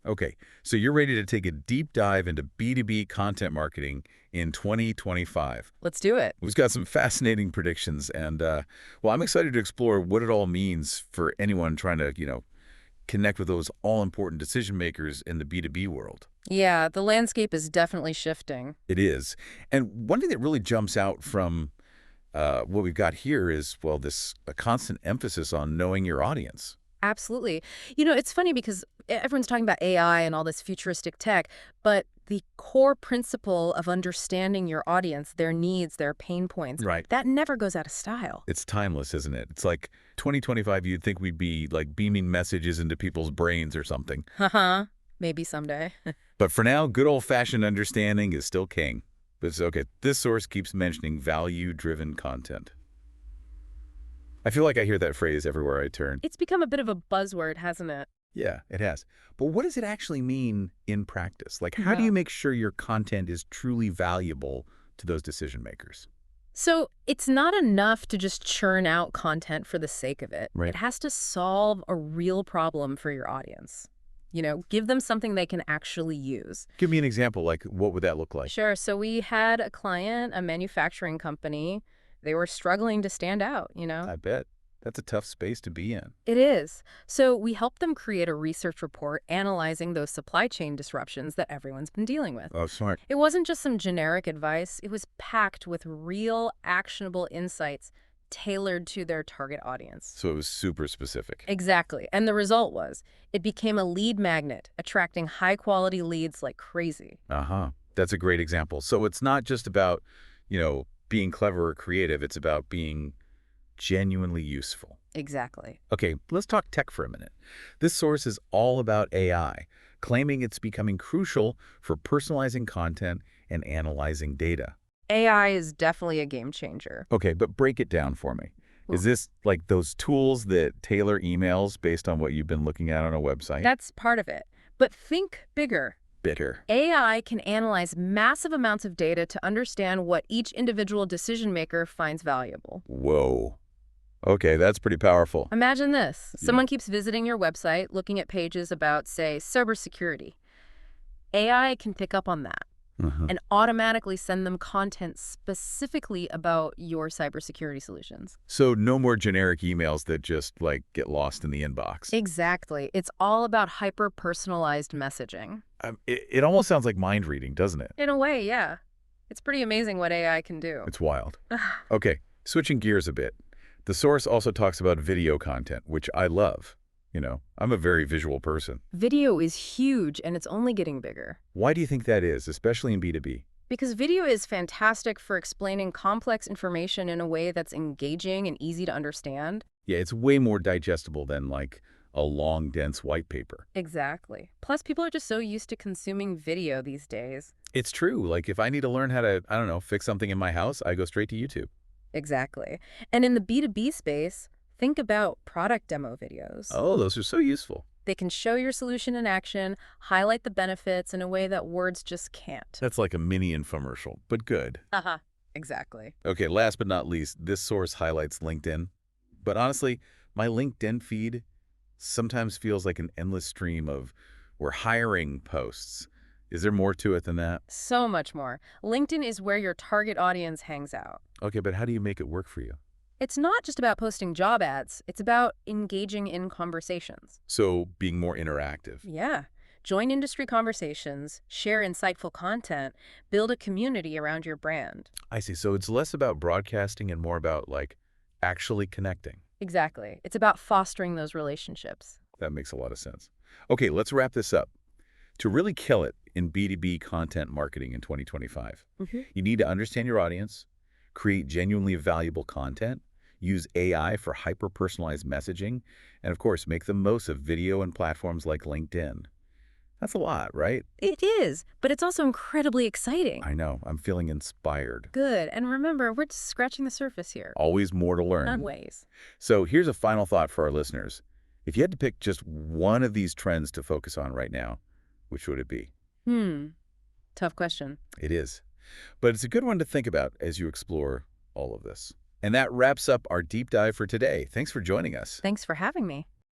Okay, so you're ready to take a deep dive into B2B content marketing in 2025. Let's do it. We've got some fascinating predictions, and well, I'm excited to explore what it all means for anyone trying to, connect with those all-important decision makers in the B2B world. Yeah, the landscape is definitely shifting. It is. And one thing that really jumps out from what we've got here is, well, this a constant emphasis on knowing your audience. Absolutely. It's funny because everyone's talking about AI and all this futuristic tech, but the core principle of understanding your audience, their needs, their pain points, Right. that never goes out of style. It's timeless, isn't it? It's like 2025, you'd think we'd be like beaming messages into people's brains or something. Haha. Maybe someday. But for now, good old-fashioned understanding is still king. But it's okay. This source keeps mentioning value-driven content. I feel like I hear that phrase everywhere I turn. It's become a bit of a buzzword, hasn't it? Yeah, it has. But what does it actually mean in practice? Like, how do Yeah. you make sure your content is truly valuable to those decision makers? So it's not enough to just churn out content for the sake of it. Right. It has to solve a real problem for your audience. Give them something they can actually use. Give me an example. Like, what would that look like? Sure. So we had a client, a manufacturing company. They were struggling to stand out. I bet. That's a tough space to be in. It is. So we helped them create a research report analyzing those supply chain disruptions that everyone's been dealing with. Oh, smart. It wasn't just some generic advice. It was packed with real, actionable insights tailored to their target audience. So it was super specific. Exactly. And the result was it became a lead magnet, attracting high-quality leads like crazy. Uh-huh. That's a great example. So it's not just about, being clever or creative. It's about being genuinely useful. Exactly. Okay, let's talk tech for a minute. This source is all about AI, claiming it's becoming crucial for personalizing content and analyzing data. AI is definitely a game changer. Okay, but break it down for me. Is this like those tools that tailor emails based on what you've been looking at on a website? That's part of it. But think bigger. Bitter. AI can analyze massive amounts of data to understand what each individual decision maker finds valuable. Whoa. Okay, that's pretty powerful. Imagine this. Yeah. Someone keeps visiting your website, looking at pages about, say, cybersecurity. AI can pick up on that Uh-huh. and automatically send them content specifically about your cybersecurity solutions. So no more generic emails that just like get lost in the inbox. Exactly. It's all about hyper-personalized messaging. It almost sounds like mind reading, doesn't it? In a way, yeah. It's pretty amazing what AI can do. It's wild. Okay, switching gears a bit. The source also talks about video content, which I love. I'm a very visual person. Video is huge, and it's only getting bigger. Why do you think that is, especially in B2B? Because video is fantastic for explaining complex information in a way that's engaging and easy to understand. Yeah, it's way more digestible than like a long, dense white paper. Exactly. Plus, people are just so used to consuming video these days. It's true. Like if I need to learn how to, I don't know, fix something in my house, I go straight to YouTube. Exactly. And in the B2B space, think about product demo videos. Oh, those are so useful. They can show your solution in action, highlight the benefits in a way that words just can't. That's like a mini infomercial, but good. Uh-huh. Exactly. Okay, last but not least, this source highlights LinkedIn. But honestly, my LinkedIn feed sometimes feels like an endless stream of we're hiring posts. Is there more to it than that? So much more. LinkedIn is where your target audience hangs out. Okay, but how do you make it work for you? It's not just about posting job ads. It's about engaging in conversations. So being more interactive. Yeah. Join industry conversations, share insightful content, build a community around your brand. I see. So it's less about broadcasting and more about like actually connecting. Exactly. It's about fostering those relationships. That makes a lot of sense. Okay, let's wrap this up. To really kill it in B2B content marketing in 2025, you need to understand your audience, create genuinely valuable content, use AI for hyper-personalized messaging, and of course, make the most of video and platforms like LinkedIn. That's a lot, right? It is, but it's also incredibly exciting. I know. I'm feeling inspired. Good. And remember, we're just scratching the surface here. Always more to learn. Not ways. So here's a final thought for our listeners. If you had to pick just one of these trends to focus on right now, which would it be? Tough question. It is. But it's a good one to think about as you explore all of this. And that wraps up our deep dive for today. Thanks for joining us. Thanks for having me.